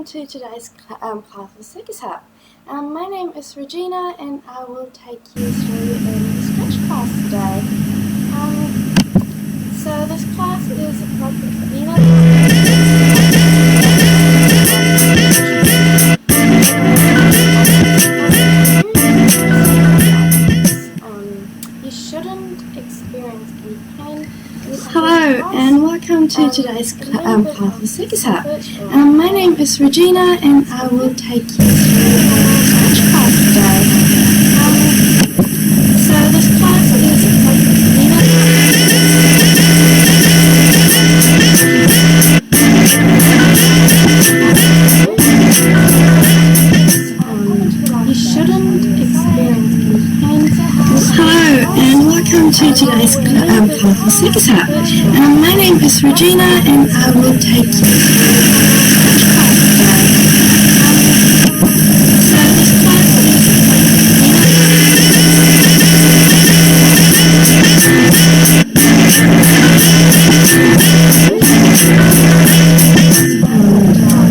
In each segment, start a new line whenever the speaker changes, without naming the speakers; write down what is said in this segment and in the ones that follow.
welcome to today's class of Circus Hub. My name is Regina and I will take you through the Scratch class today. So this class is appropriate for you shouldn't experience any pain.
Hello and welcome to today's class of Circus Hub. My name is Regina and I will take you through the Scratch class today. So this class is you shouldn't experience any pain. Hello and welcome to today's class of Circus Hub. My name is Regina and I will take you through the Scratch class today. So this class is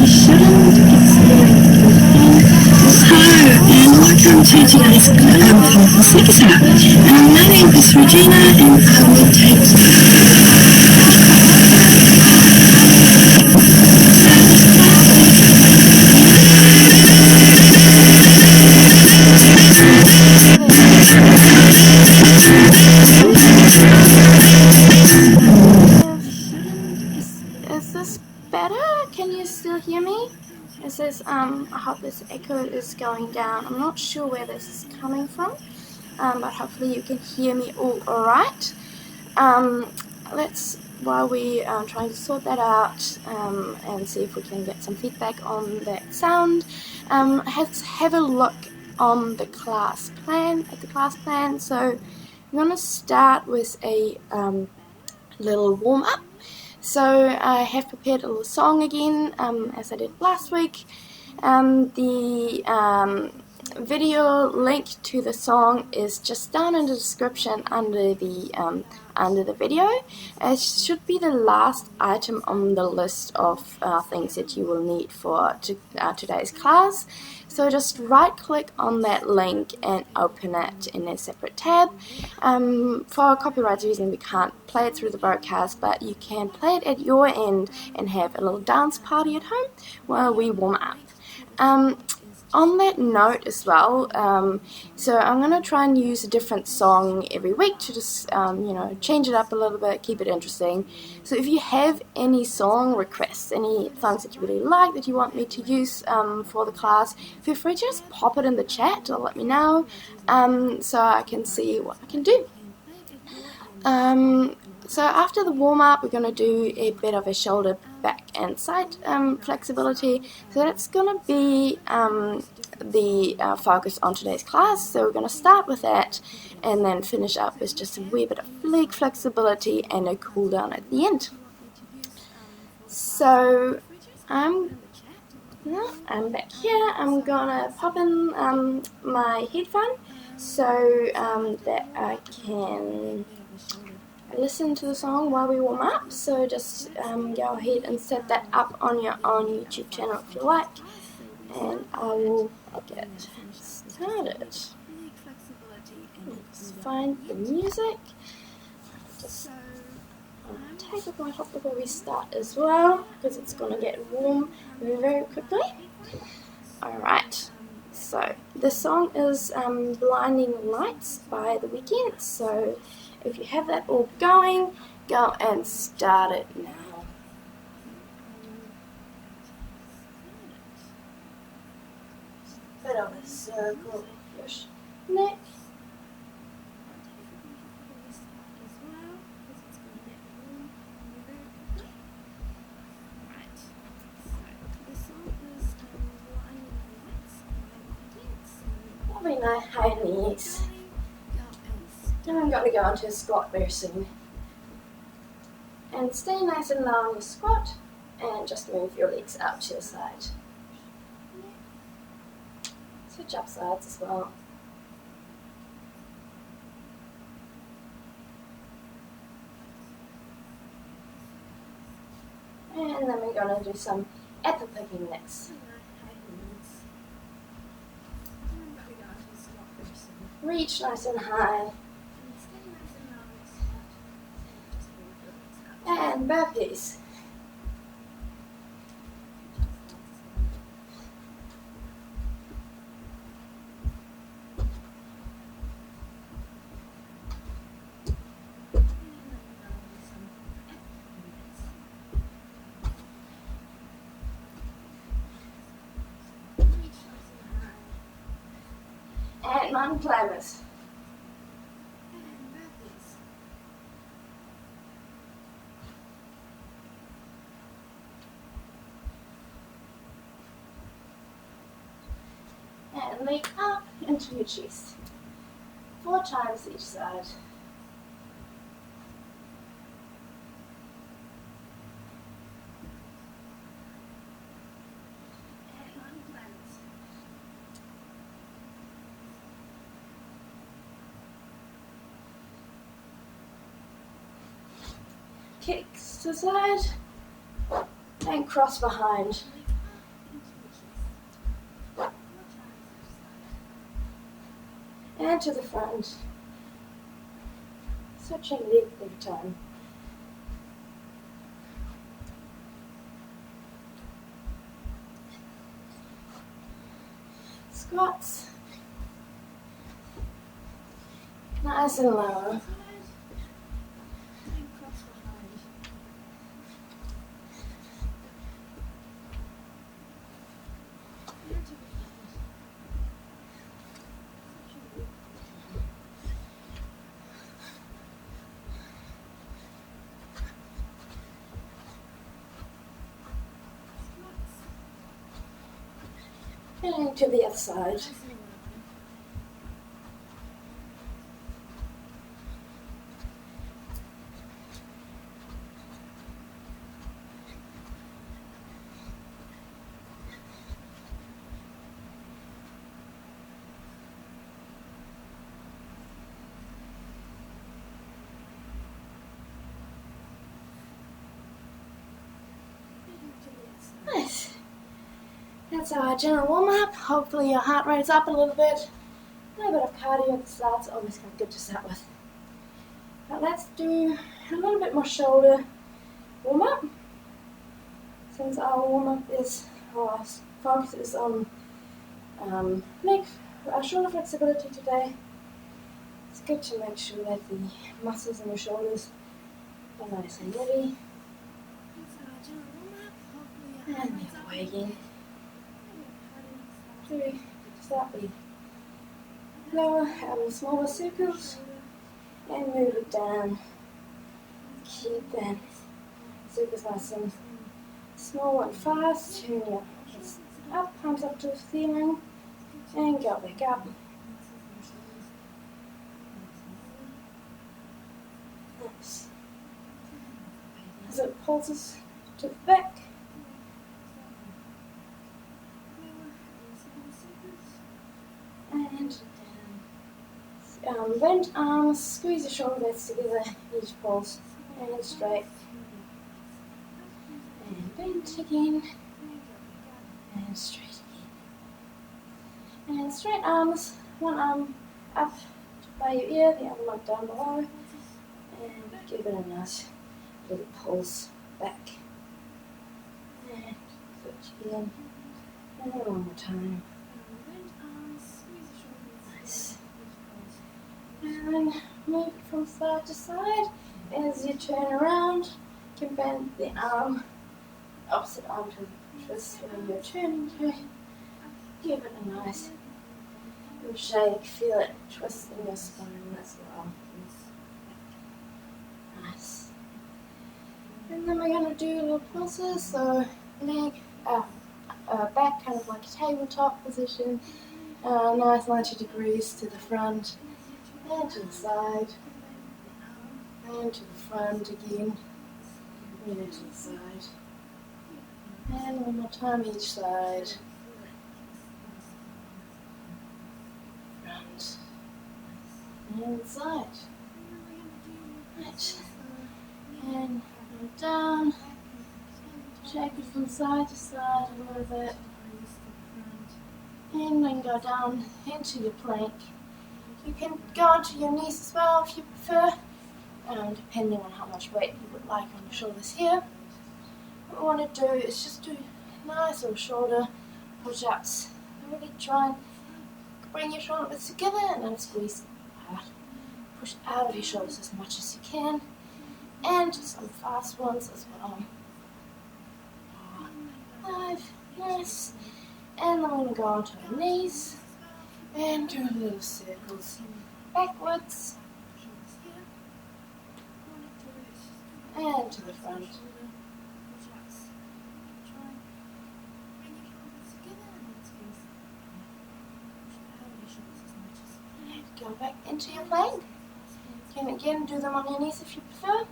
you shouldn't experience any pain. Hello and welcome to today's class of Circus Hub. My name is Regina and I will take you through the Scratch class today. So this class is
Is this better? Can you still hear me? It says, I hope this echo is going down. I'm not sure where this is coming from, but hopefully you can hear me all alright. While we are trying to sort that out and see if we can get some feedback on that sound, let's have a look on the class plan, So I'm going to start with a little warm-up. So I have prepared a little song again, as I did last week. The video link to the song is just down in the description under the video. It should be the last item on the list of things that you will need for today's class. So just right click on that link and open it in a separate tab. For copyright reasons we can't play it through the broadcast, but you can play it at your end and have a little dance party at home while we warm up. On that note as well, so I'm going to try and use a different song every week to just, change it up a little bit, keep it interesting. So if you have any song requests, any songs that you really like that you want me to use for the class, feel free to just pop it in the chat or let me know so I can see what I can do. So after the warm-up, we're going to do a bit of a shoulder, back and side flexibility. So that's going to be the focus on today's class. So we're going to start with that and then finish up with just a wee bit of leg flexibility and a cool down at the end. So I'm back here. I'm going to pop in my headphone so that I can listen to the song while we warm up. So just go ahead and set that up on your own YouTube channel if you like, and I'll get started. Let's find the music. Just take off my top before we start as well, because it's going to get warm very quickly. Alright, so the song is Blinding Lights by The Weeknd. So if you have that all going, go and start it now. Bit of a circle, push neck. Probably nice high knees. And I'm going to go into a squat very soon. And stay nice and low on your squat and just move your legs out to the side. Switch up sides as well. And then we're going to do some at the beginnings. Reach nice and high. And burpees. And mountain climbers. And leg up into your chest. 4 times each side. Kicks to the side and cross behind. And to the front. Switching leg every time. Squats. Nice and low. And to the other side. Nice. That's our general warm-up. Hopefully your heart rate's up a little bit. A little bit of cardio at the start's always kind of good to start with. But let's do a little bit more shoulder warm-up. Since our warm-up is, our focus is on shoulder flexibility today, it's good to make sure that the muscles in your shoulders are nice and ready. And the other way again. Three, slightly lower, smaller circles, and move it down. Keep that circles nice and small and fast. Turn your hips up, palms up to the ceiling, and go back up. Nice. As it pulses to the back. And bend arms, squeeze your shoulder blades together, each pulse, and straight. And bend again, and straight again. And straight arms, one arm up by your ear, the other one down below, and give it a nice little pulse back. And switch again, and one more time. Nice. And move from side to side. As you turn around, you can bend the arm, opposite arm to the twist when you're turning to. Give it a nice little shake. Feel it twist in your spine as well. Nice. And then we're going to do little pulses. So leg, back kind of like a tabletop position. Nice 90 degrees to the front. And to the side, and to the front again, and to the side, and one more time each side, front, and side, right, and down, shake it from side to side a little bit, and then go down into your plank. You can go onto your knees as well if you prefer, depending on how much weight you would like on your shoulders here. What we want to do is just do nice little shoulder push-ups. Really try and bring your shoulders together and then squeeze out. Push out of your shoulders as much as you can, and some fast ones as well. 5, nice. And then we're going to go onto our knees and do little circles backwards and to the front. And go back into your plank. You can again do them on your knees if you prefer.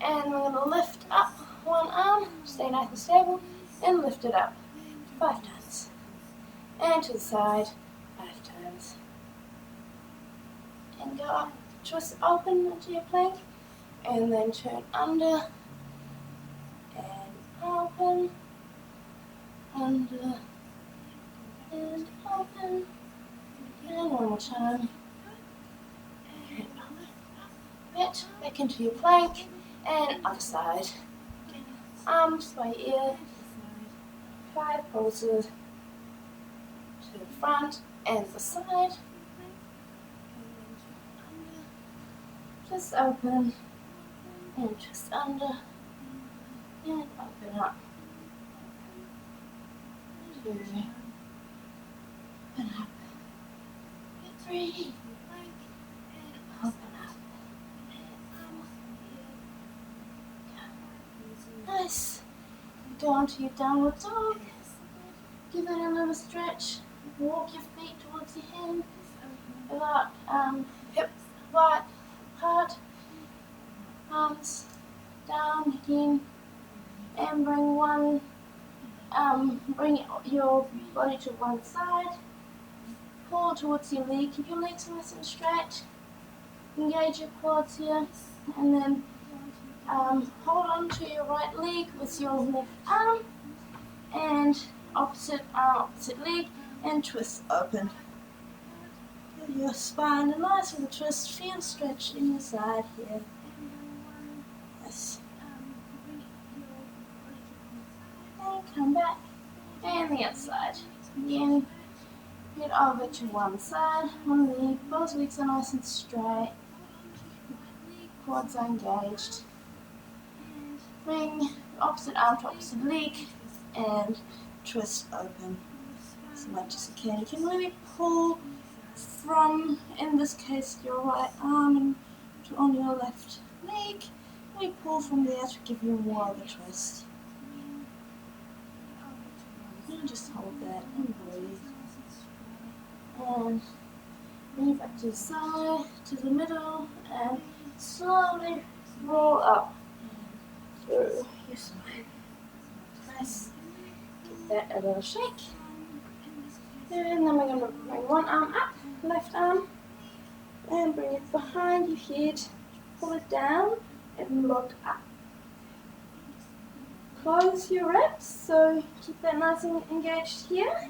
And we're going to lift up one arm, stay nice and stable, and lift it up 5 times. And to the side 5 times. And go up, twist open into your plank, and then turn under, and open, under, and open, and one more time. And open, back into your plank, and other side. Arms by ear, 5 pulses to the front and the side. Just open and just under and open up. 2 and up. 3 and open up. Nice. Go onto your downward dog. Give it a little stretch. Walk your feet towards your hand. About hip wide apart. Arms down again. And bring your body to one side. Pull towards your leg. Keep your legs nice and straight. Engage your quads here. And then hold on to your right leg with your left arm, and opposite arm, opposite leg, and twist open. Give your spine a nice little twist, feel stretch in your side here. Yes. And come back, and the other side. Again, get over to one side, one leg, both legs are nice and straight, quads are engaged. Bring opposite arm to opposite leg and twist open as much as you can. You can really pull from, in this case, your right arm to on your left leg. Really pull from there to give you more of a twist. And just hold that and breathe. And bring it back to the side, to the middle, and slowly roll up through your spine. Nice. Give that a little shake. And then we're going to bring one arm up, left arm, and bring it behind your head. Pull it down and look up. Close your ribs, so keep that nice and engaged here.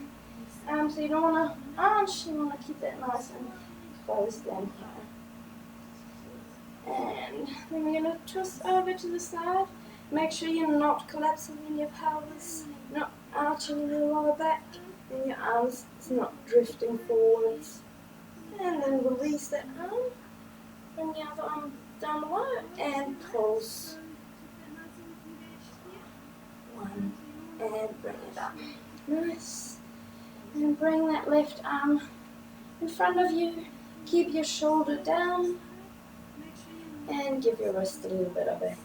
So you don't want to arch, you want to keep that nice and closed down here. And then we're going to twist over to the side. Make sure you're not collapsing in your pelvis, not arching in your lower back, and your arms is not drifting forwards. And then release that arm, bring the other arm down below, and pulse. 1, and bring it up. Nice. And bring that left arm in front of you. Keep your shoulder down, and give your wrist a little bit of a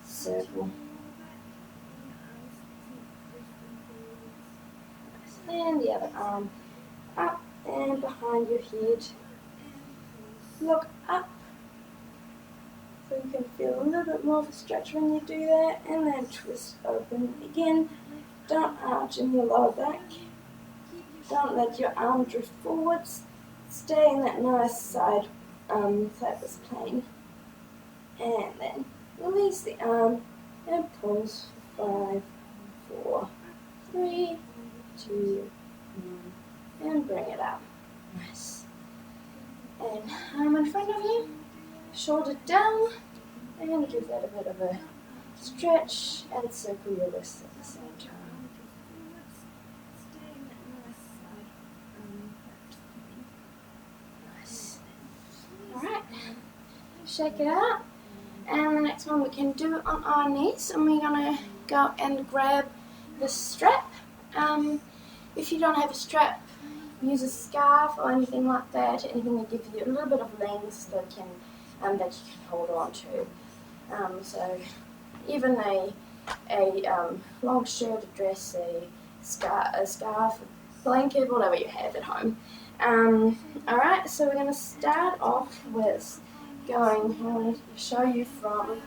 circle. And the other arm up and behind your head. Look up, so you can feel a little bit more of a stretch when you do that, and then twist open. Again, don't arch in your lower back. Don't let your arm drift forwards. Stay in that nice sideways plane. And then release the arm and pulse for 5, 4, 3, 2, 1, and bring it up. Nice. And arm in front of you, shoulder down, and give that a bit of a stretch and circle your wrists at the same time. Nice. Alright, shake it out. And the next one we can do it on our knees, and we're going to go and grab the strap. If you don't have a strap, use a scarf or anything like that, anything that gives you a little bit of length that you can hold on to. So even a long shirt, a dress, a scarf, blanket, whatever you have at home. Alright, so we're going to start off with I'm going to show you from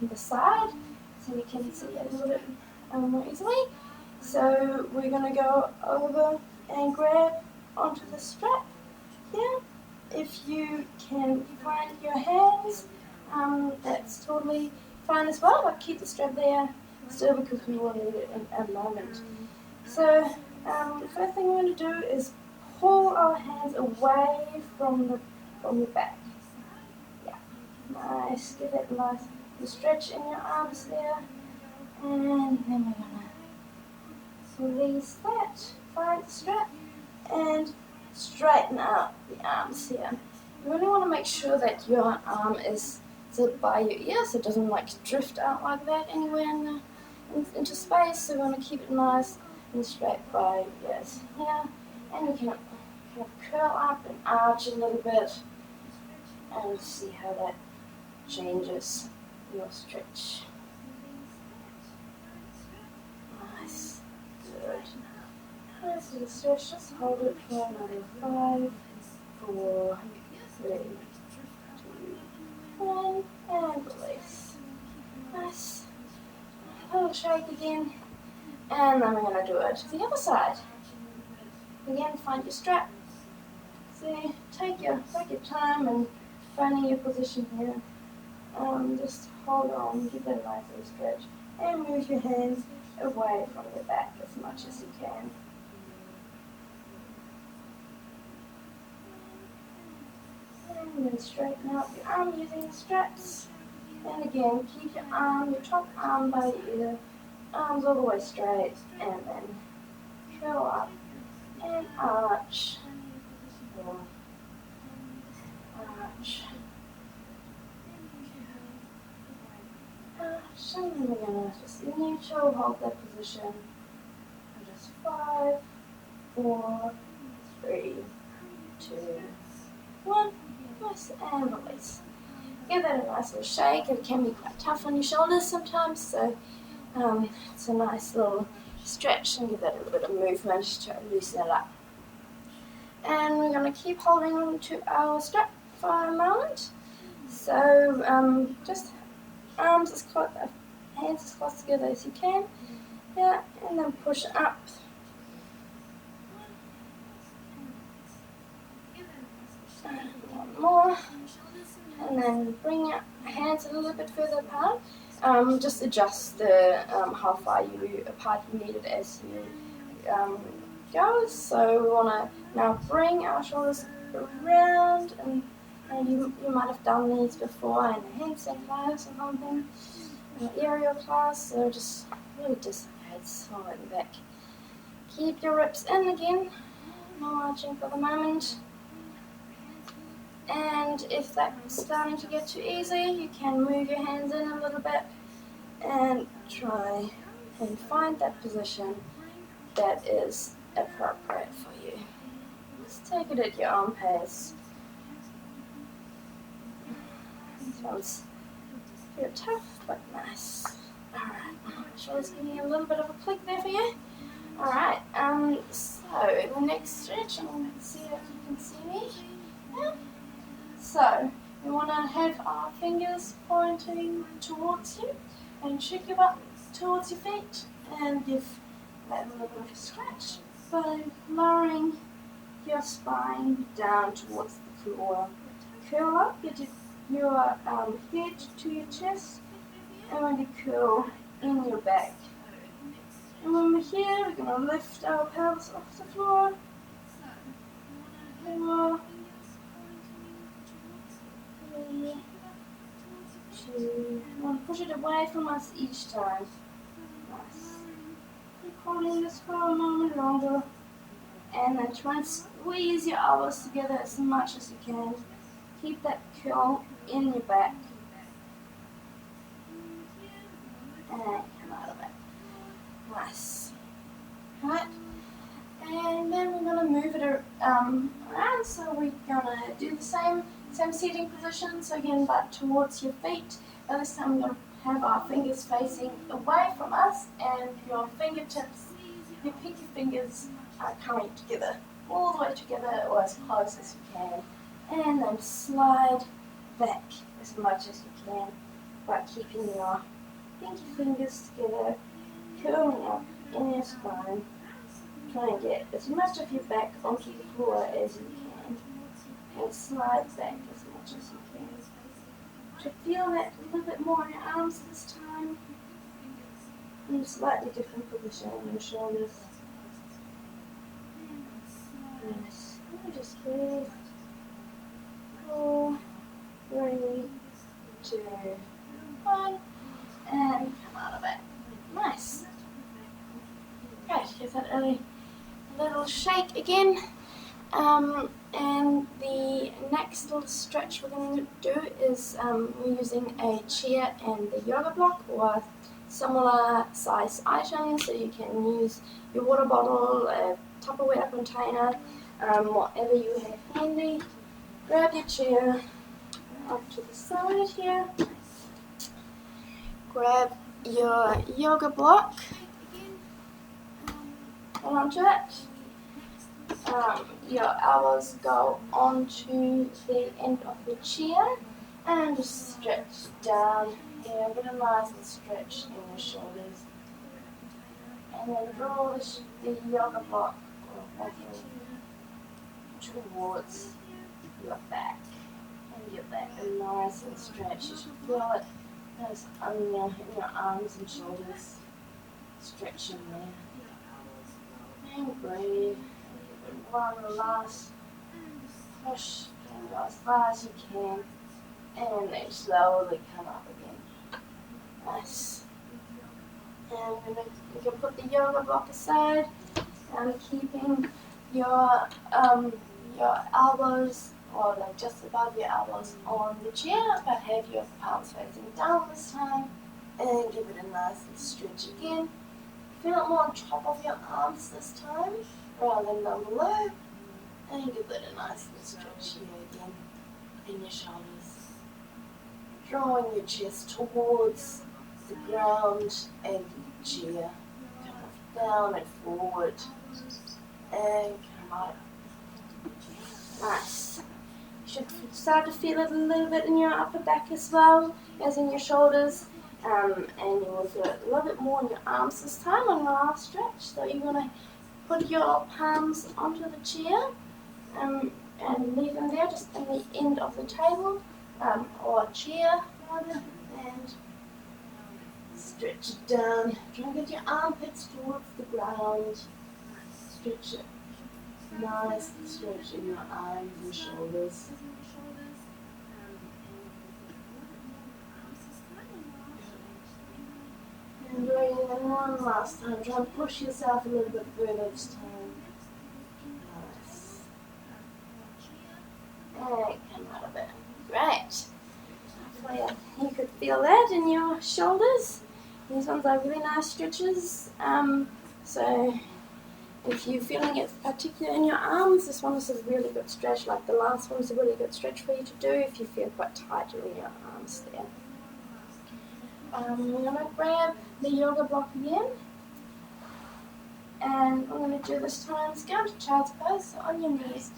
the side so you can see it a little bit more easily. So we're going to go over and grab onto the strap here. If you can find your hands, that's totally fine as well, but keep the strap there still because we will need it in a moment. So the first thing we're going to do is pull our hands away from your back. Nice, give it nice stretch in your arms there, and then we're going to release that, find the strap, and straighten out the arms here. You really want to make sure that your arm is sort of by your ear, so it doesn't like drift out like that anywhere into space, so we want to keep it nice and straight by your ears here, and you can kind of curl up and arch a little bit, and see how that changes your stretch. Nice, good. Nice little stretch, just hold it for another 5, 4, 3, 2, 1, and release. Nice. A little shake again, and then we're going to do it to the other side. Again, find your strap. So take your time and finding your position here. Just hold on, give it a nice little stretch, and move your hands away from your back as much as you can. And then straighten out your arm using the straps. And again, keep your top arm by your ear, arms all the way straight, and then curl up and arch. Arch. And then we're going to just neutral, hold that position. And just 5, 4, 3, 2, 1. Nice, and release. Give that a nice little shake. It can be quite tough on your shoulders sometimes, so it's a nice little stretch, and give that a little bit of movement to loosen it up. And we're going to keep holding on to our strap for a moment. So just hands as close together as you can. Yeah, and then push up. One more. And then bring your hands a little bit further apart. Just adjust the how far apart you need it as you go. So we want to now bring our shoulders around, and you might have done these before in a handstand class or something, an aerial class. So just really dissipates all at the back. Keep your ribs in again. No arching for the moment. And if that's starting to get too easy, you can move your hands in a little bit and try and find that position that is appropriate for you. Just take it at your own pace. This one's very tough, but nice. Alright, shoulders giving you a little bit of a click there for you. Alright, so the next stretch, I'm going to see if you can see me. Yeah. So, we want to have our fingers pointing towards you, and shake your butt towards your feet, and give that a little bit of a stretch by lowering your spine down towards the floor. Curl up, get your head to your chest, and when you curl in your back And when we're here, we're going to lift our pelvis off the floor. 4, 3, 2, 1. Push it away from us each time. Nice. Keep holding this for a moment longer. And then try and squeeze your elbows together as much as you can. Keep that curl in your back. And come out of it. Nice. Right. And then we're going to move it around. So we're going to do the same seating position. So again, butt towards your feet. But this time we're going to have our fingers facing away from us, and your fingertips, your pinky fingers are coming together, all the way together, or as close as you can. And then slide back as much as you can by keeping your pinky fingers together, curling up in your spine. Try and get as much of your back onto the floor as you can, and slide back as much as you can. To feel that a little bit more in your arms this time, in a slightly different position on your shoulders. Nice. And just breathe. 4, 3, 2, 1, and come out of it. Nice. Great. Give that a little shake again. And the next little stretch we're going to do is we're using a chair and the yoga block, or similar size items. So you can use your water bottle, a Tupperware container, whatever you have handy. Grab your chair up to the side here. Grab your yoga block. Hold onto it. Your elbows go onto the end of the chair, and just stretch down here. Get a nice little stretch in your shoulders, and then draw the yoga block towards your back, and give that a nice little stretch. You should feel it as in your arms and shoulders, stretching there, and breathe. One last push, and go as far as you can, and then slowly come up again. Nice. And you can put the yoga block aside, and keeping your elbows, or like just above your elbows, on the chair, but have your palms facing down this time, and give it a nice little stretch again. Feel it more on top of your arms this time, rather than down below, and give it a nice little stretch here again in your shoulders. Drawing your chest towards the ground and your chair. Come down and forward, and come up. Nice. You should start to feel it a little bit in your upper back as well as in your shoulders. And you will feel it a little bit more in your arms this time on your last stretch. So you're going to put your palms onto the chair and leave them there just in the end of the table, or chair rather, and stretch it down. Try and get your armpits towards the ground. Stretch it. Nice stretch in your arms and shoulders. And breathe in one last time. Try and push yourself a little bit further this time. Nice. And come out of it. Great. Hopefully you could feel that in your shoulders. These ones are really nice stretches. So if you're feeling it particularly in your arms, this one is a really good stretch. Like the last one is a really good stretch for you to do if you feel quite tight in your arms there. I'm going to grab the yoga block again, and I'm going to do this time, let's go into child's pose, so on your knees,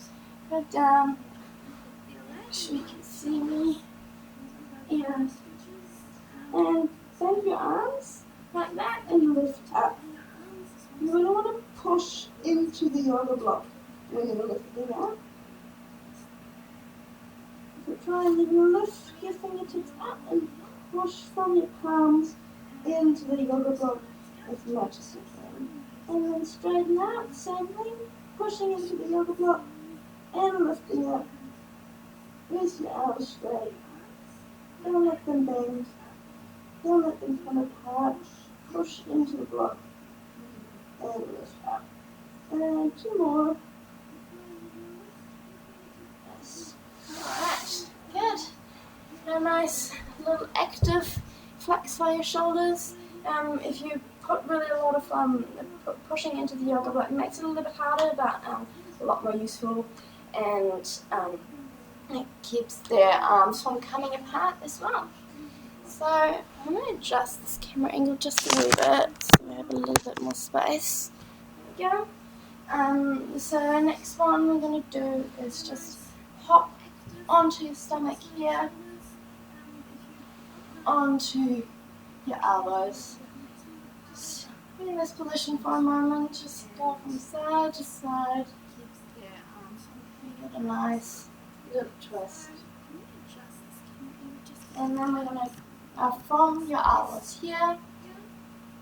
go down, make sure you can see me, and bend your arms like that and lift up. You don't want to push into the yoga block when you're lifting up. So try and lift your fingertips up and push from your palms into the yoga block as much as you can. And then straighten out, same thing, pushing into the yoga block and lifting up. Raise your arms straight. Don't let them bend. Don't let them come apart. Push into the block and lift up. And 2 more. Yes. Alright, good. A nice little active flex by your shoulders. If you put really a lot of pushing into the yoga block, it makes it a little bit harder, but a lot more useful, and it keeps their arms from coming apart as well. So I'm going to adjust this camera angle just a little bit so we have a little bit more space. There we go. So next one we're going to do is just hop onto your stomach here, onto your elbows. Just be in this position for a moment, just go from side to side. Get a nice little twist. And then we're going to, from your elbows here,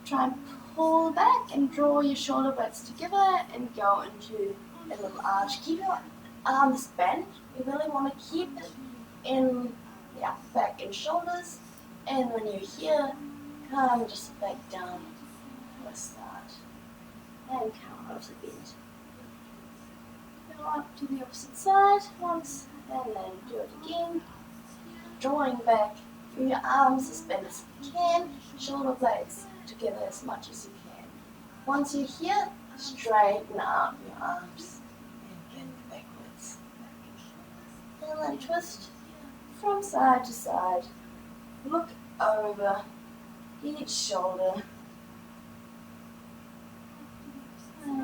try and pull back and draw your shoulder blades together and go into a little arch. Keep your arms bent. You really want to keep it in the upper back and shoulders. And when you're here, come just back down for a start. And come out of the bend. Go up to the opposite side once, and then do it again. Drawing back through your arms as bent as you can, shoulder blades together as much as you can. Once you're here, straighten out your arms and bend backwards. And then twist from side to side. Look over each shoulder.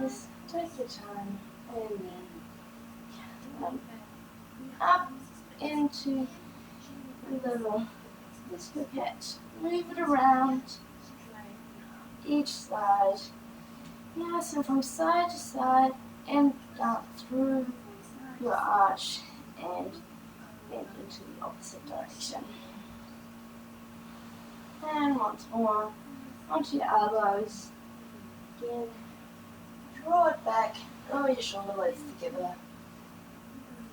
Just take your time and then up into a little dislocation. Move it around each side. Nice, and from side to side and down through your arch and bend into the opposite direction. And once more, onto your elbows. Again, draw it back, draw your shoulder blades together,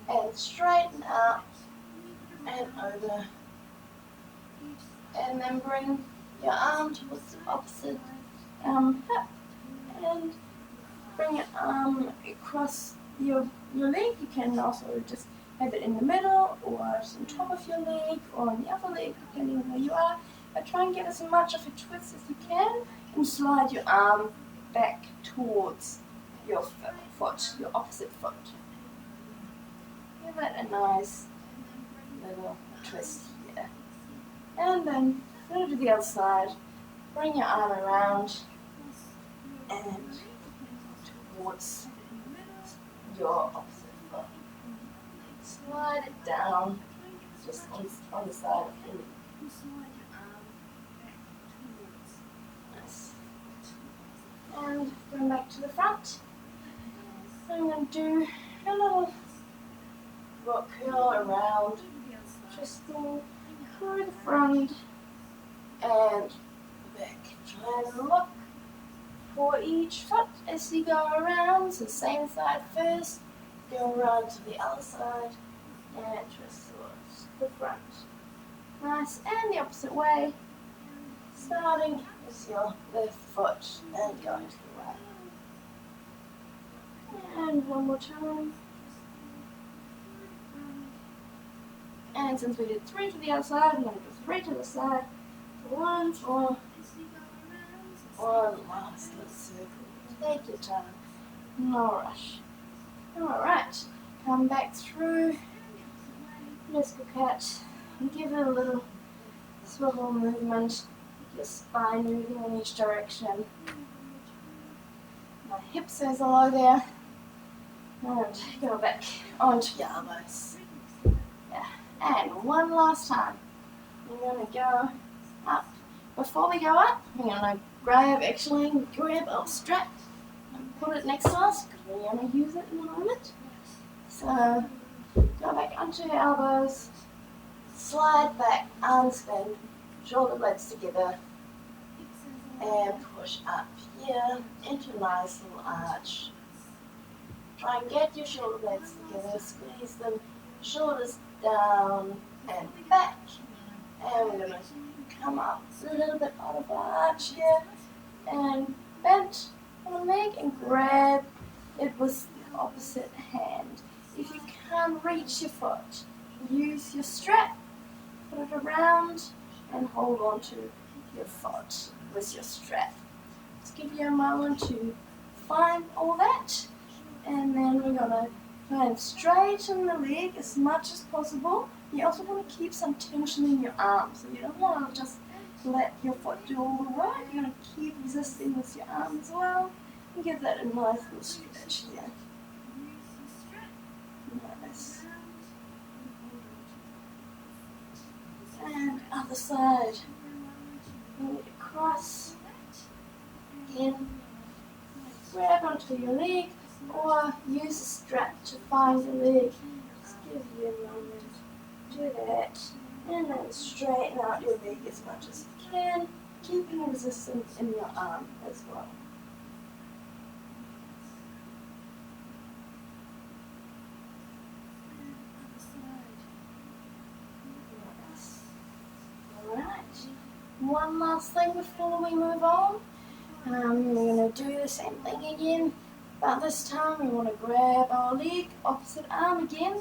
and straighten out and over. And then bring your arm towards the opposite hip, and bring your arm across your leg. You can also just have it in the middle, or just on top of your leg, or on the other leg, depending on where you are. But try and get as much of a twist as you can, and slide your arm back towards your foot, your opposite foot. Give it a nice little twist here. And then go to the other side, bring your arm around and towards your opposite foot. Slide it down just on the side of your knee. Nice. And going back to the front, I'm going to do a little rock curl around, twisting through the front and back. Try and look for each foot as you go around. So same side first, go around to the other side and twist towards the front. Nice, and the opposite way, starting with your left foot and going to the right. And one more time. And since we did 3 to the other side, I'm going to do 3 to the side. 1 for one last little circle. Take your time. No rush. Alright. Come back through. Disco cat. And give it a little swivel movement. Keep your spine moving in each direction. My hip says hello there. And go back onto your elbows. Yeah. And one last time. We're going to go up. Before we go up, we're going to grab our strap and put it next to us because we're going to use it in a moment. So go back onto your elbows, slide back, arms bend, shoulder blades together, and push up here into a nice little arch. Try and get your shoulder blades together, squeeze them, shoulders down and back. And we're going to come up a little bit out of our arch here and bend on the leg and grab it with the opposite hand. If you can't reach your foot, use your strap, put it around and hold on to your foot with your strap. Just give you a moment to find all that, and then we're going to try and straighten the leg as much as possible. You also want to keep some tension in your arms, so you don't want to just let your foot do all the work. You're going to keep resisting with your arms as well and give that a nice little stretch here. Nice. And other side. Bring it across. Again, grab onto your leg or use a strap to find your leg. Just give you a moment. Do that. And then straighten out your leg as much as you can, keeping resistance in your arm as well. Alright, one last thing before we move on. We're going to do the same thing again, but this time we want to grab our leg, opposite arm again.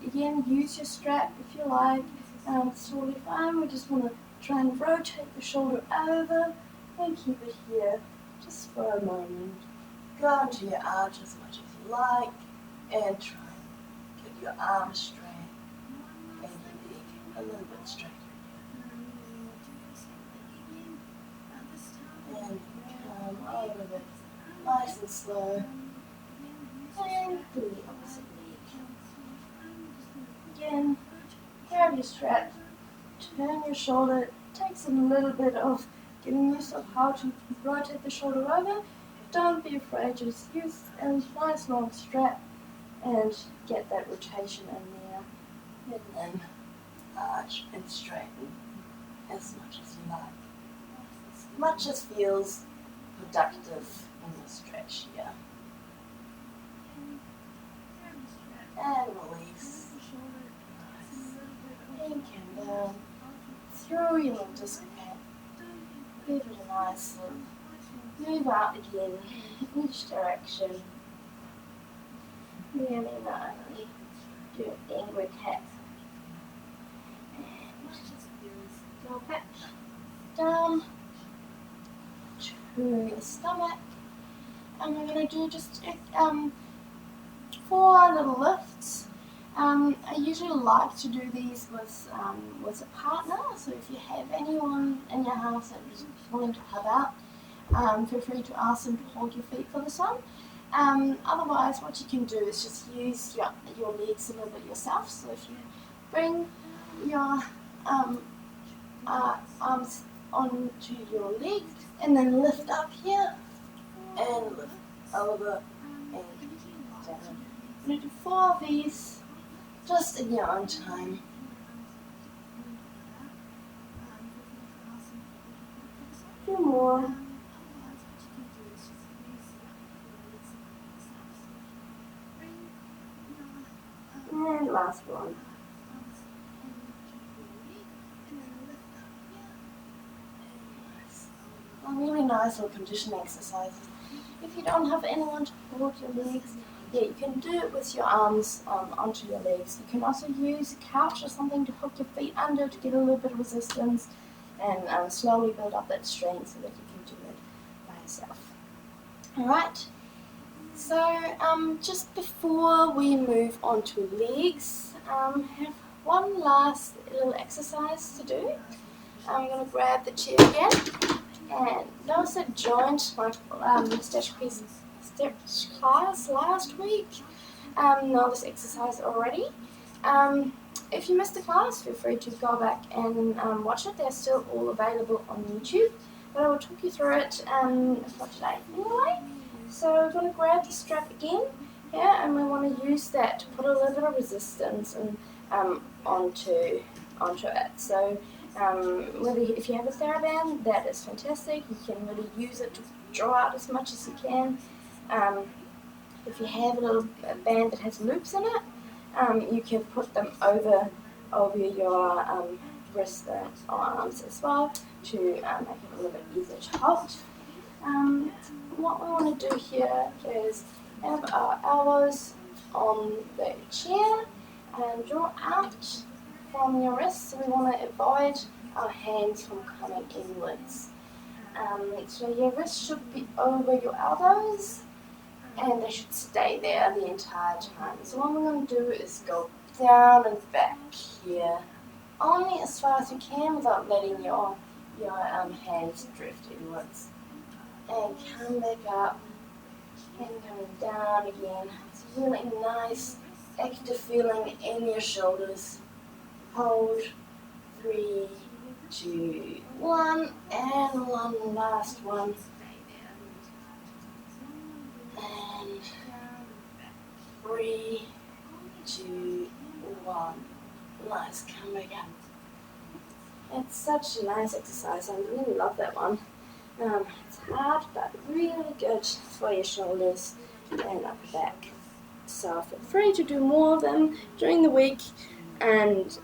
Again, use your strap if you like. It's totally fine. We just want to try and rotate the shoulder over and keep it here just for a moment. Go into your arch as much as you like and try and get your arm straight and your leg a little bit straighter. And come over it nice and slow and do the opposite leg. Again, grab your strap, turn your shoulder. It takes a little bit of getting used to how to rotate the shoulder over. Don't be afraid, just use a nice long strap and get that rotation in there. And then arch and straighten as much as you like. As much as feels productive in the stretch here. And release. Nice. And come down through your little disc pad. Give it a nice little move out again in each direction. Really nice. Do an angry cat. And go back down to your stomach. And we're going to do just 4 little lifts. I usually like to do these with a partner, so if you have anyone in your house that is willing to help out, feel free to ask them to hold your feet for this one. Otherwise, what you can do is just use your legs a little bit yourself. So if you bring your arms onto your legs and then lift up here and lift over and down. I'm going to do 4 of these just in your own time. A few more. And last one. A really nice little conditioning exercises. If you don't have anyone to hold your legs, you can do it with your arms onto your legs. You can also use a couch or something to hook your feet under to get a little bit of resistance and slowly build up that strength so that you can do it by yourself. Alright, so just before we move on to legs, I have one last little exercise to do. I'm going to grab the chair again and notice that joint my stretch class last week. Know this exercise already. If you missed the class, feel free to go back and watch it. They're still all available on YouTube, but I will talk you through it for today anyway. So we're going to grab the strap again here, and we want to use that to put a little bit of resistance and onto it. So If you have a TheraBand, that is fantastic. You can really use it to draw out as much as you can. If you have a band that has loops in it, you can put them over your wrist and arms as well to make it a little bit easier to hold. What we want to do here is have our elbows on the chair and draw out from your wrists. So we want to avoid our hands from coming inwards. So your wrists should be over your elbows and they should stay there the entire time. So what we're going to do is go down and back here, only as far as you can without letting your hands drift inwards. And come back up and coming down again. It's really nice, active feeling in your shoulders. Hold, 3, 2, 1, and one last one. And 3, 2, 1. Nice, come back up. It's such a nice exercise. I really love that one. It's hard, but really good for your shoulders and upper back. So feel free to do more of them during the week. And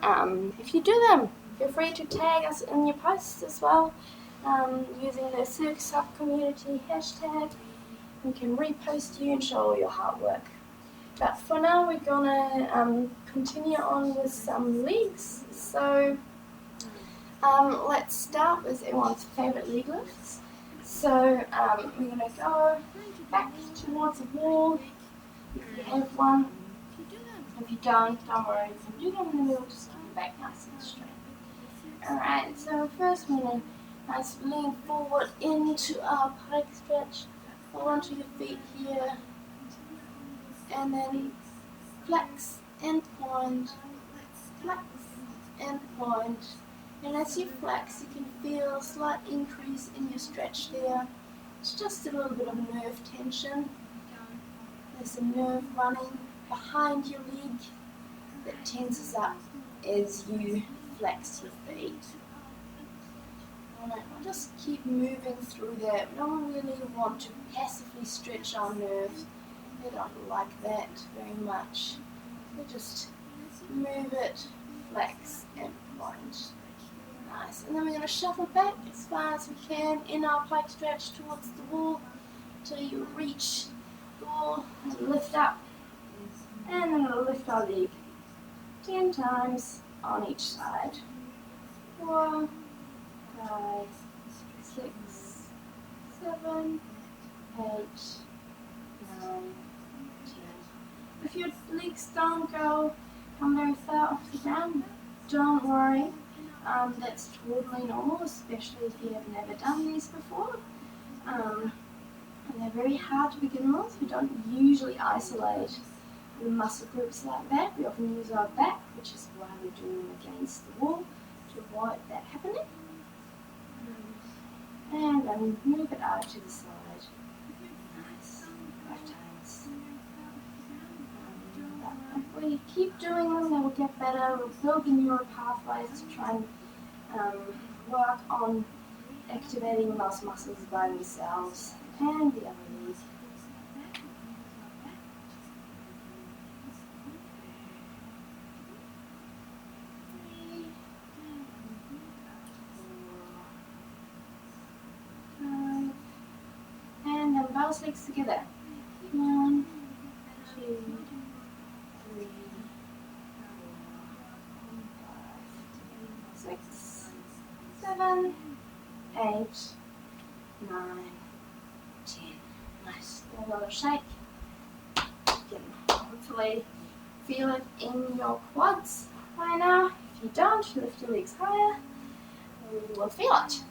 if you do them, feel free to tag us in your posts as well, using the Circus Hub community hashtag. We can repost you and show all your hard work. But for now, we're gonna continue on with some legs. So let's start with everyone's favorite leg lifts. So we're gonna go back towards the wall if you have one. If you don't worry. If you do them in the middle, just come back nice and straight. Alright, so first we're gonna lean forward into our pike stretch. Hold onto your feet here. And then flex and point, flex and point. And as you flex, you can feel a slight increase in your stretch there. It's just a little bit of nerve tension. There's a nerve running behind your leg that tenses up as you flex your feet. Alright, we'll just keep moving through that. We don't really want to passively stretch our nerves. They don't like that very much. We just move it, flex and point. Nice. And then we're going to shuffle back as far as we can in our pike stretch towards the wall till you reach the wall and lift up. And then we'll lift our leg 10 times on each side. 4, 5, 6, 7, 8, 9, 10. If your legs don't come very far off the ground, don't worry. That's totally normal, especially if you have never done these before. And they're very hard to begin with. We don't usually isolate the muscle groups like that. We often use our back, which is why we're doing them against the wall to avoid that happening. And then move it out to the side. Nice. 5 times. If we keep doing them, they will get better. We'll build the neural pathways to try and work on activating those muscles by themselves. And the other leg. And then both legs together. 1, 2, 3, 4, 5, 6, 7, 8, 9, 10. Nice. A little shake. You can hopefully feel it in your quads by now. If you don't, lift your legs higher. You will feel it.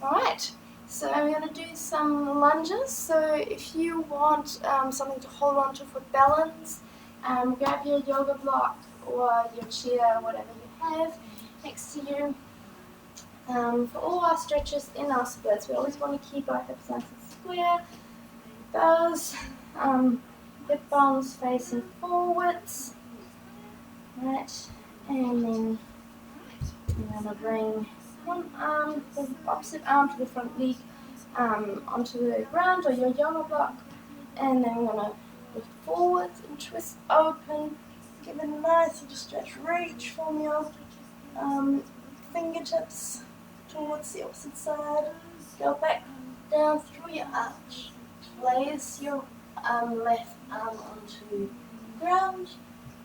Alright. So we're going to do some lunges. So if you want something to hold on to for balance, grab your yoga block or your chair, whatever you have next to you. For all our stretches in our splits, we always want to keep our hips nice and square. Those hip bones facing forwards. Right, and then we're going to bring one arm, the opposite arm to the front leg, onto the ground or your yoga block, and then we're gonna lift forwards and twist open. Give it a nice little stretch. Reach from your fingertips towards the opposite side. Go back down through your arch. Place your left arm onto the ground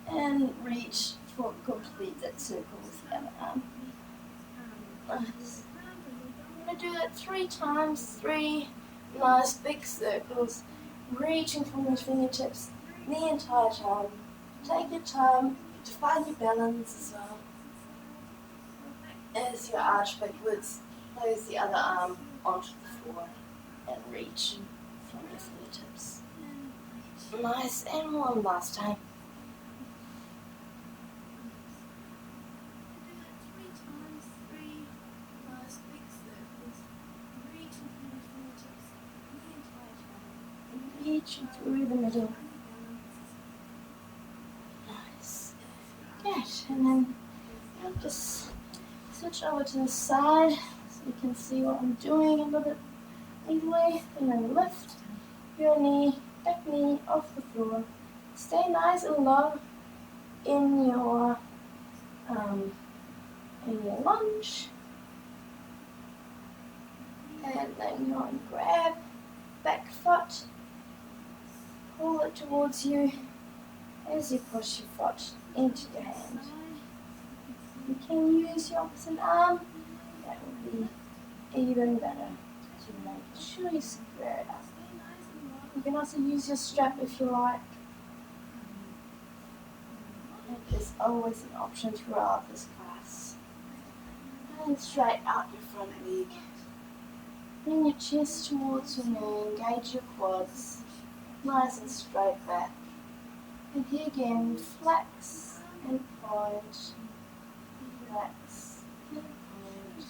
and reach for complete that circle with the other arm. Nice. I'm going to do that 3 times, 3 nice big circles, reaching from your fingertips the entire time. Take your time to find your balance as well. As you arch backwards, place the other arm onto the floor and reach from your fingertips. Nice, and one last time. Reaching through the middle. Nice. Good. And then I'll just switch over to the side so you can see what I'm doing a little bit easily. And then lift your back knee off the floor. Stay nice and low in your lunge. And then you're going to grab back foot. Pull it towards you as you push your foot into your hand. You can use your opposite arm, that will be even better to make sure you square it up. You can also use your strap if you like. It is always an option throughout this class. And straight out your front leg. Bring your chest towards your knee, engage your quads. Nice and straight back. And here again, flex and point. Flex and point.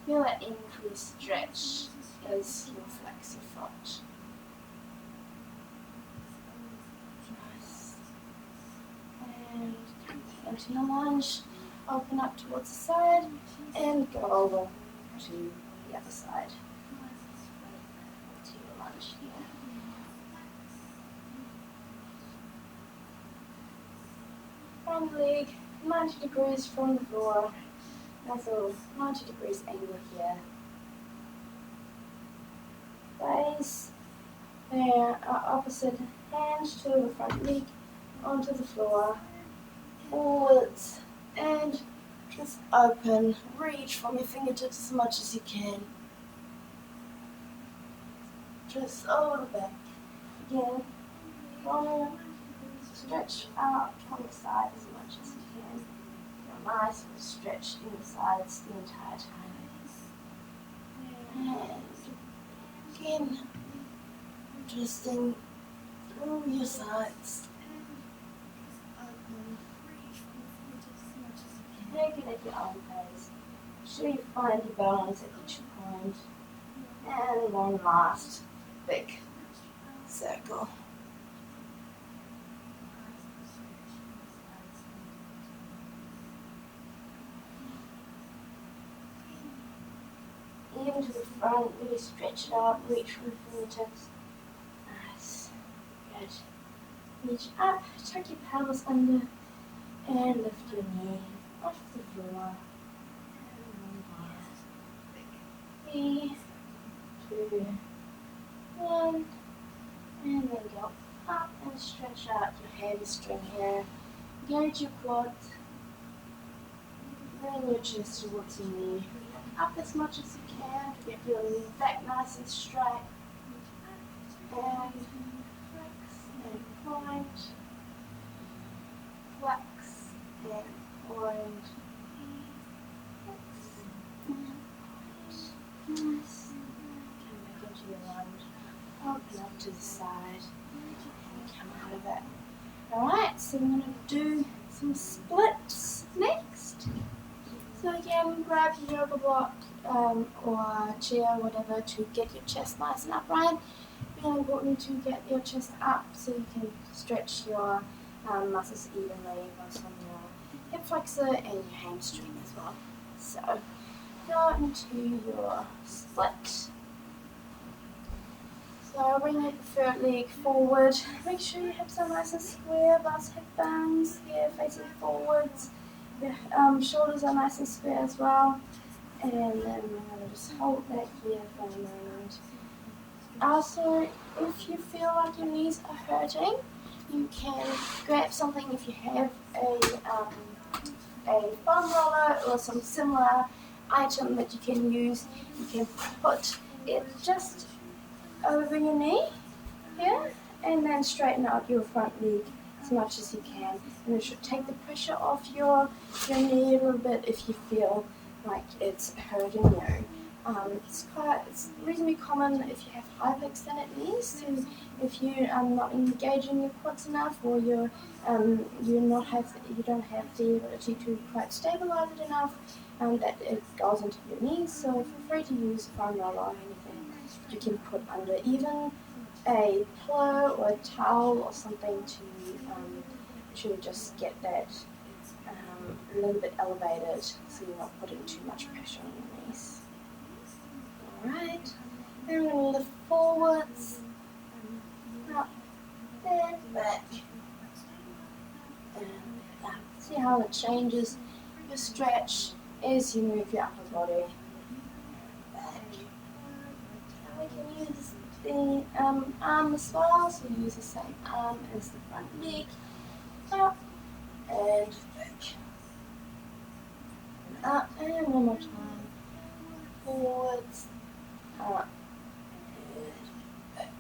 Feel that increased stretch as you flex your foot. Nice. And come into your lunge. Open up towards the side and go over to the other side. To your lunge here. Front leg 90 degrees from the floor. Nice little 90 degrees angle here. Place our opposite hand to the front leg onto the floor. Forwards and just open. Reach from your fingertips as much as you can. Just over the back. Again, stretch out on the side as much as you can. Feel nice and stretch in the sides the entire time. And again, twisting through your sides. Take it at your own pace. Make sure you find your balance at each point. And one last big circle. Even to the front, really stretch it out, reach for the fingertips. Nice. Good. Reach up, tuck your pelvis under, and lift your knee off the floor. 3, 2, 1. And then go up and stretch out your hamstring here. Engage your quads. Bring your chest towards your knee. Up as much as you can to get your knee back nice and straight. And flex and point. Flex and point. Flex and point. Nice. Come back into your lunge. Open up to the side. And come out of it. Alright, so we're going to do some splits next. So again, grab your yoga block or chair, whatever, to get your chest nice and upright. Really important to get your chest up so you can stretch your muscles evenly, both from your hip flexor and your hamstring as well. So go into your split. So bring your preferred leg forward. Make sure you have some nice and square bus hip bones here facing forwards. Your shoulders are nice and square as well. And then we're going to just hold that here for a moment. Also, if you feel like your knees are hurting, you can grab something if you have a foam roller or some similar item that you can use. You can put it just over your knee here and then straighten out your front leg as much as you can, and it should take the pressure off your knee a little bit if you feel like it's hurting you. It's reasonably common if you have hyperextended knees. So if you are not engaging your quads enough, or you don't have the ability to quite stabilize it enough, that it goes into your knees. So feel free to use a foam roller or anything you can put under, even a pillow or a towel or something to just get that a little bit elevated, so you're not putting too much pressure on your knees. Alright, then we're going to lift forwards, up, and back, and up. See how it changes your stretch as you move your upper body. Back. And we can use the arm as well, so use the same arm as the front leg. Up and back. Up, and one more time. Forwards, up, and back.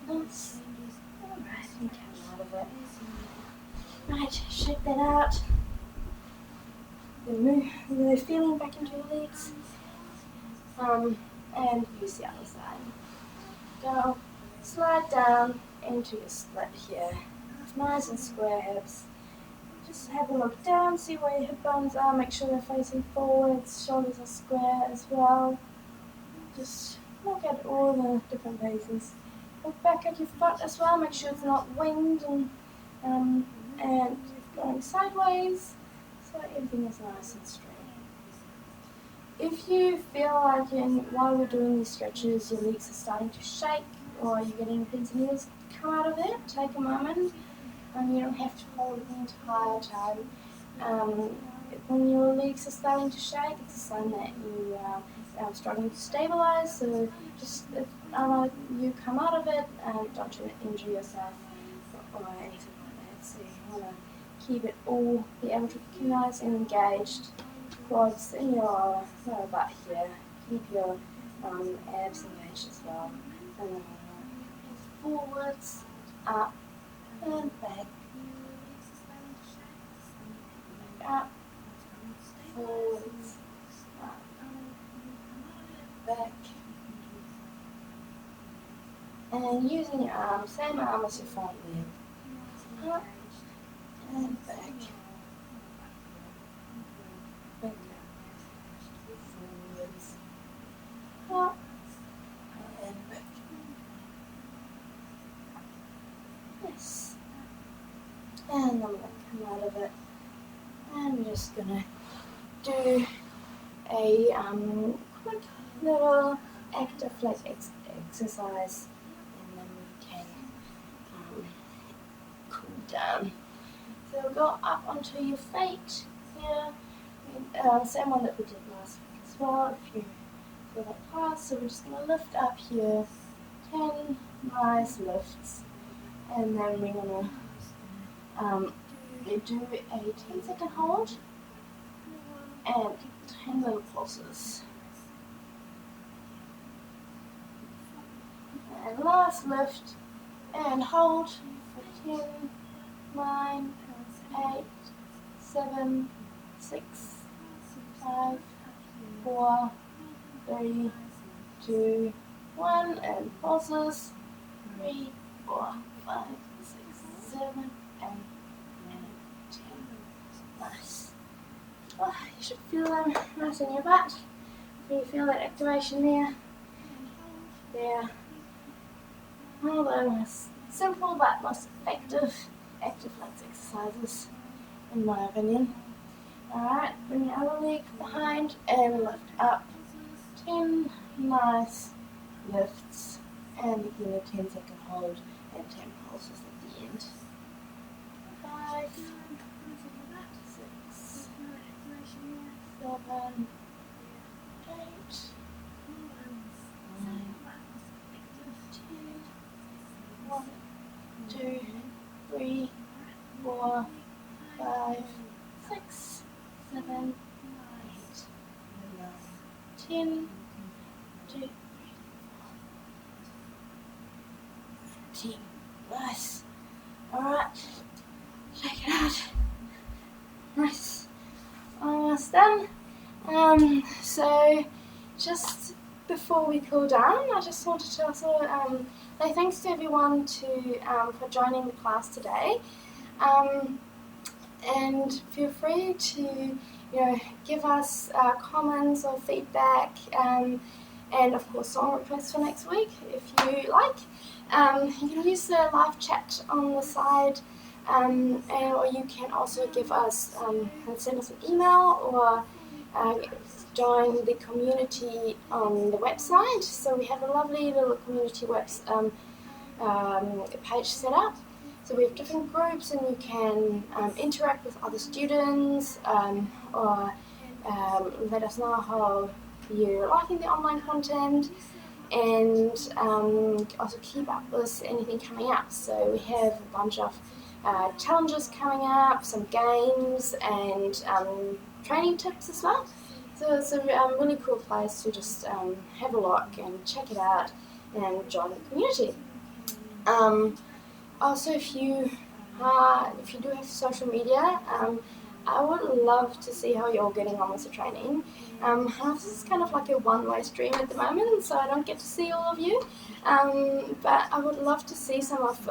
Nice. Alright, and come out of it. Right, shake that out. Then move the feeling back into your legs. And use the other side. Go, slide down into your split here. Nice and square hips. Just have a look down, see where your hip bones are, make sure they're facing forwards, shoulders are square as well. Just look at all the different bases. Look back at your foot as well, make sure it's not winged and going sideways, so everything is nice and straight. If you feel like while we're doing these stretches your legs are starting to shake, or you're getting pins and needles come out of it, take a moment. You don't have to hold it the entire time. When your legs are starting to shake, it's a sign that you are struggling to stabilize. So just if you come out of it, don't injure yourself or anything like that. So you want to keep it all, be able to keep nice and engaged. Quads in your lower butt here. Keep your abs engaged as well. And then forwards, up, and back, up, forwards, up, back, and using your arm, same arm as your front leg, up, and back, and forwards, up, and back. Yes. And I'm going to come out of it, and we're just going to do a quick little active leg exercise, and then we can cool down. So we'll go up onto your feet here, same one that we did last week as well, if you feel that pass. So we're just going to lift up here, 10 nice lifts, and then we're going to do a 10-second hold and 10 little pulses. And last lift and hold for 10, 9, 8, 7, 6, 5, 4, 3, 2, 1, and pulses. 3, 4, 5, 6, 7, 8, 9, 10. Nice. Oh, you should feel them nice in your butt. Can you feel that activation there? There. One of the most simple but most effective active legs exercises, in my opinion. Alright, bring your other leg behind and lift up. 10 nice lifts. And again a 10-second hold and 10 pulses at the end. 5, 6, 7, 8, 9, 10, 1, 2, 3, 4, 5, 6, 7, 8, 9, 10, 2, 13. Nice. Alright. Check it out. Nice. Almost done. So just before we cool down, I just wanted to also say thanks to everyone for joining the class today. And feel free to give us comments or feedback, and of course song requests for next week if you like. You can use the live chat on the side, or you can also give us send us an email or join the community on the website. So we have a lovely little community page set up. So we have different groups, and you can interact with other students, or let us know how you're liking the online content, and also keep up with anything coming up. So we have a bunch of challenges coming up, some games, and training tips as well. So it's a really cool place to just have a look and check it out and join the community. Also, if you do have social media, I would love to see how you're getting on with the training. This is kind of like a one-way stream at the moment, so I don't get to see all of you. But I would love to see some of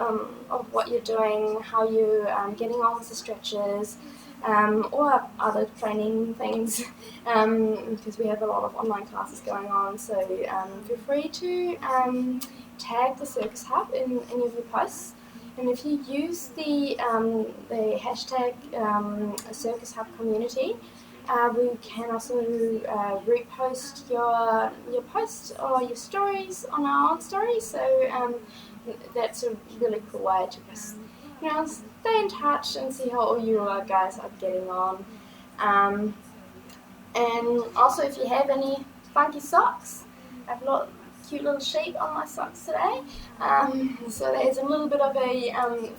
what you're doing, how you're getting on with the stretches, or other training things, because we have a lot of online classes going on. So feel free to tag the Circus Hub in any of your posts. And if you use the hashtag Circus Hub Community, we can also repost your posts or your stories on our own stories. So that's a really cool way to just stay in touch and see how all you guys are getting on. And also, if you have any funky socks, I've got cute little sheep on my socks today. So there's a little bit of a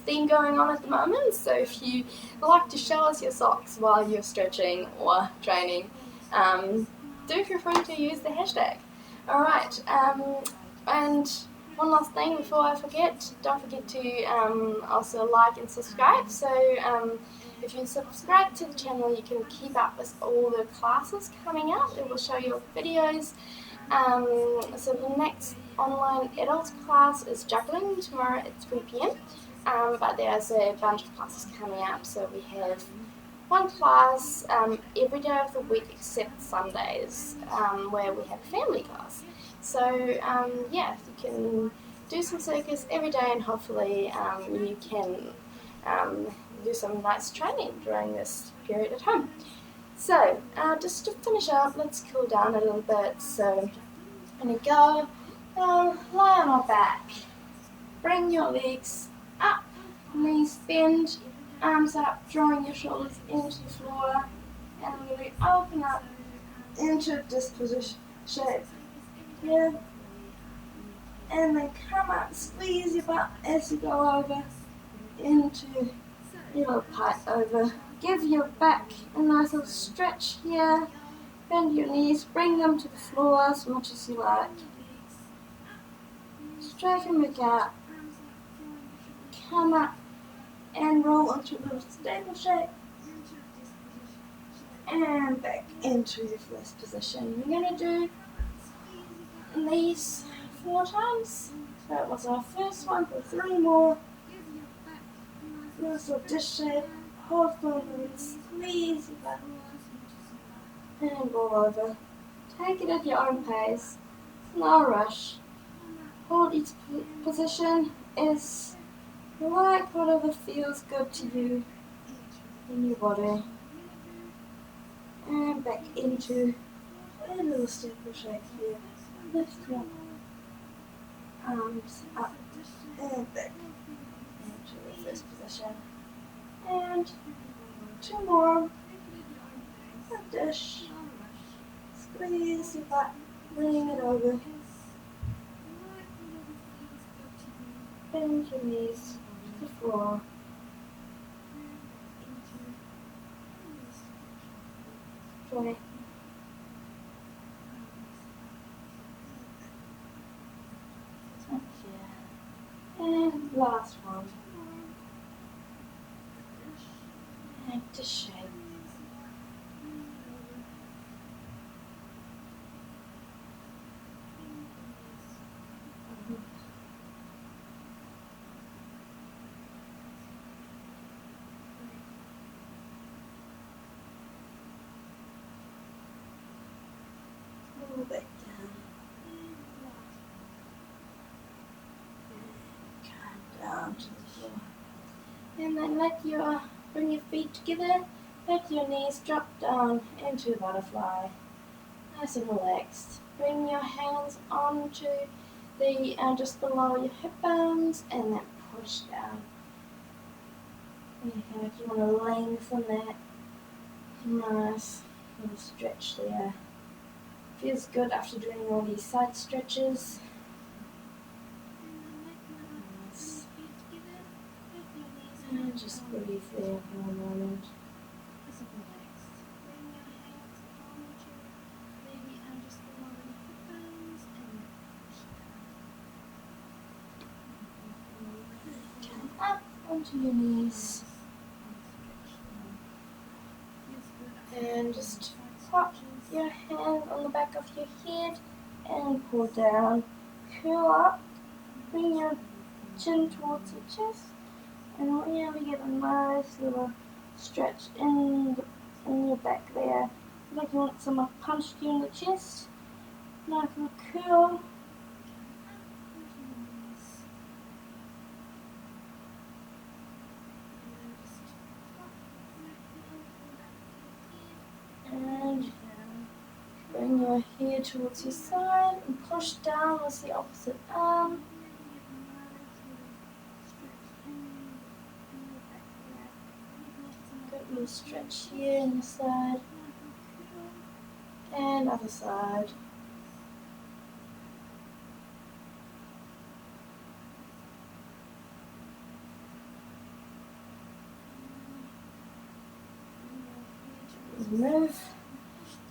theme going on at the moment. So if you like to show us your socks while you're stretching or training, do feel free to use the hashtag. Alright, and one last thing before I forget, don't forget to also like and subscribe. So if you subscribe to the channel, you can keep up with all the classes coming out. It will show you videos. So the next online adult class is juggling tomorrow at 3 p.m. But there's a bunch of classes coming up. So we have one class every day of the week except Sundays, where we have a family class. So yeah, you can do some circus every day, and hopefully you can do some nice training during this period at home. So just to finish up, let's cool down a little bit. So I'm going to go lie on our back, bring your legs up, knees bend, arms up, drawing your shoulders into the floor, and we're going to open up into this position shape here, and then come up, squeeze your butt as you go over into your little pipe over. Give your back a nice little stretch here, bend your knees, bring them to the floor as much as you like. Straighten back out, come up and roll into a little stable shape, and back into your first position. We're going to do these 4 times. That was our first one, for 3 more. Nice little dish shape, hold forward, squeeze your butt, and roll over. Take it at your own pace, no rush. Hold each position is like whatever feels good to you in your body. into a little steeple shake here. Lift your arms up and back into the first position. And 2 more. A dish. Squeeze your butt, bring it over. Bend your knees to the floor. Joy. And last one. And to shake. Pull back down. And come down to the floor. And then bring your feet together, let your knees drop down into butterfly. Nice and relaxed. Bring your hands onto the just below your hip bones and then push down. And you feel like you want to lengthen that. Nice little stretch there. Feels good after doing all these side stretches. Nice. And just breathe there for a moment. Come up onto your knees. And just pop your hand on the back of your head and pull down. Curl up. Bring your chin towards your chest. And really get a nice little stretch in your back there. Like you want someone punched you in the chest. Nice little curl. And bring your head towards your side and push down with the opposite arm. Good little stretch here in the side. And other side. Move.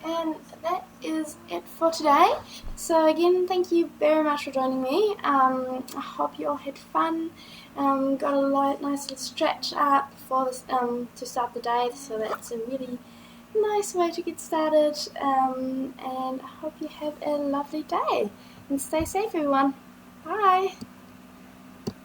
And that is it for today. So again, thank you very much for joining me. I hope you all had fun. Got a nice little stretch out before this, to start the day, so that's a really nice way to get started. And I hope you have a lovely day. And stay safe, everyone. Bye.